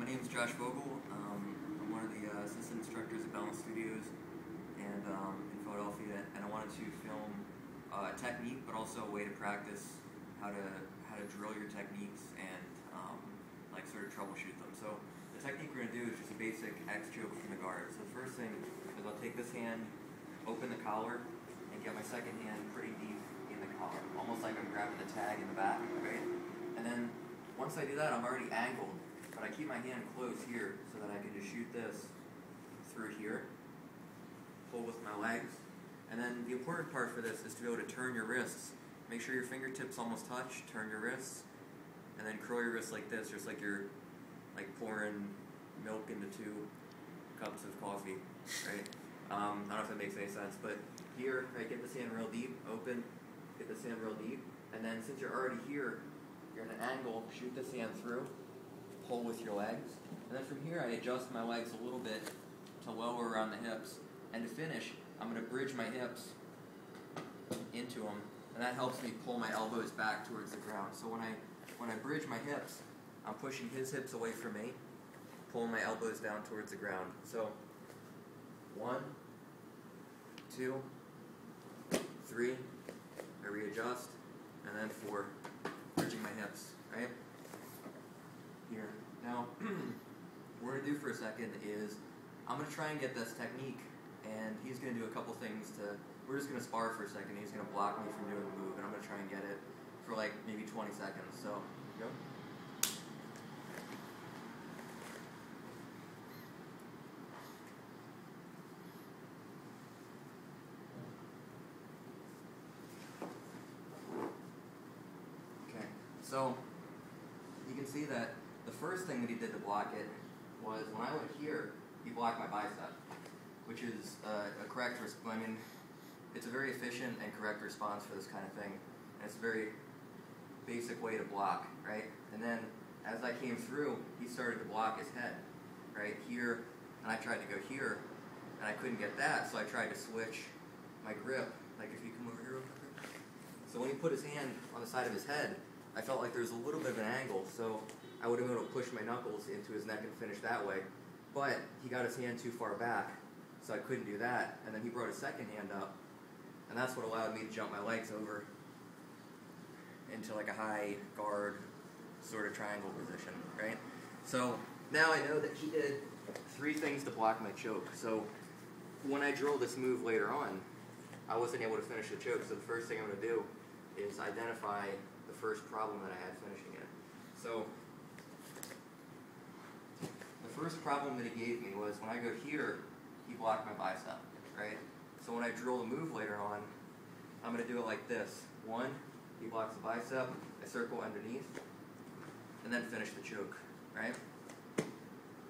My name is Josh Vogel. I'm one of the assistant instructors at Balance Studios and in Philadelphia, and I wanted to film a technique, but also a way to practice how to drill your techniques and like sort of troubleshoot them. So the technique we're going to do is just a basic X choke from the guard. So the first thing is I'll take this hand, open the collar, and get my second hand pretty deep in the collar, almost like I'm grabbing the tag in the back, right? And then once I do that, I'm already angled. But I keep my hand close here so that I can just shoot this through here, pull with my legs. And then the important part for this is to be able to turn your wrists. Make sure your fingertips almost touch, turn your wrists, and then curl your wrists like this, just like you're like pouring milk into 2 cups of coffee, right? I don't know if that makes any sense, but here, right, get this hand real deep, open, get this hand real deep, and then since you're already here, you're at an angle, shoot this hand through, pull with your legs, and then from here I adjust my legs a little bit to lower around the hips, and to finish I'm going to bridge my hips into them, and that helps me pull my elbows back towards the ground. So when I bridge my hips, I'm pushing his hips away from me, pulling my elbows down towards the ground. So 1, 2, 3, I readjust, and then 4, bridging my hips, right? Here. Now, what we're going to do for a second is I'm going to try and get this technique, and he's going to do a couple things we're just going to spar for a second. He's going to block me from doing the move, and I'm going to try and get it for like maybe 20 seconds. So, go. Okay, so you can see that the first thing that he did to block it was when I went here, he blocked my bicep, which is a correct response. I mean, it's a very efficient and correct response for this kind of thing, and it's a very basic way to block, right? And then as I came through, he started to block his head, right here, and I tried to go here, and I couldn't get that, so I tried to switch my grip, like if you come over here real quick. So when he put his hand on the side of his head, I felt like there was a little bit of an angle, so I would have been able to push my knuckles into his neck and finish that way. But he got his hand too far back, so I couldn't do that. And then he brought his second hand up, and that's what allowed me to jump my legs over into like a high guard sort of triangle position, right? So now I know that he did 3 things to block my choke. So when I drill this move later on, I wasn't able to finish the choke. So the first thing I'm going to do is identify the first problem that I had finishing it. So the first problem that he gave me was when I go here, he blocked my bicep, right? So when I drill the move later on, I'm going to do it like this. 1, he blocks the bicep, I circle underneath, and then finish the choke, right?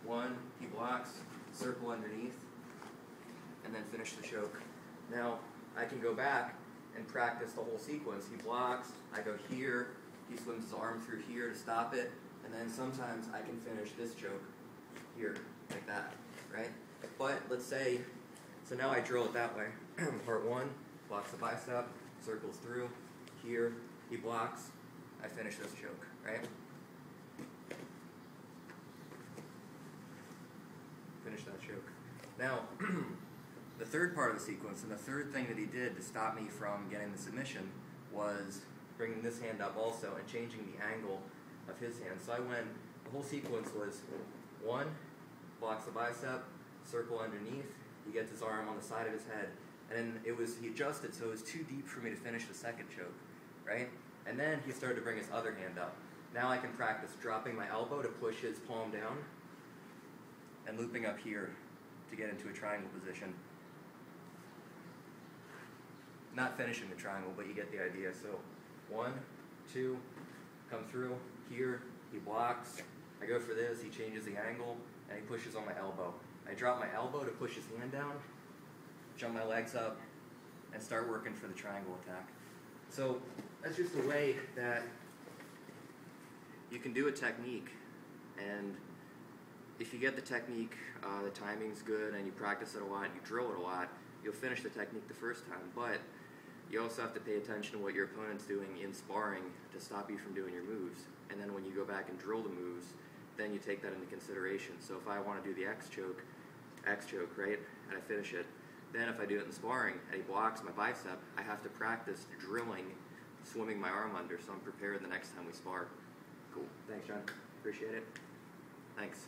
1, he blocks, circle underneath, and then finish the choke. Now, I can go back and practice the whole sequence. He blocks, I go here, he swims his arm through here to stop it, and then sometimes I can finish this choke here, like that, right? But let's say, so now I drill it that way. Part 1, blocks the bicep, circles through, here, he blocks, I finish this choke, right? Finish that choke. Now, the third part of the sequence, and the third thing that he did to stop me from getting the submission was bringing this hand up also and changing the angle of his hand. So the whole sequence was 1, blocks the bicep, circle underneath, he gets his arm on the side of his head, and then he adjusted so it was too deep for me to finish the second choke, right? And then he started to bring his other hand up. Now I can practice dropping my elbow to push his palm down and looping up here to get into a triangle position. Not finishing the triangle, but you get the idea. So 1, 2, come through, here, he blocks, I go for this, he changes the angle, and he pushes on my elbow. I drop my elbow to push his hand down, jump my legs up, and start working for the triangle attack. So that's just a way that you can do a technique, and if you get the technique, the timing's good, and you practice it a lot, and you drill it a lot, you'll finish the technique the first time. But you also have to pay attention to what your opponent's doing in sparring to stop you from doing your moves. And then when you go back and drill the moves, then you take that into consideration. So if I want to do the X choke, right, and I finish it, then if I do it in sparring and he blocks my bicep, I have to practice drilling, swimming my arm under, so I'm prepared the next time we spar. Cool. Thanks, John. Appreciate it. Thanks.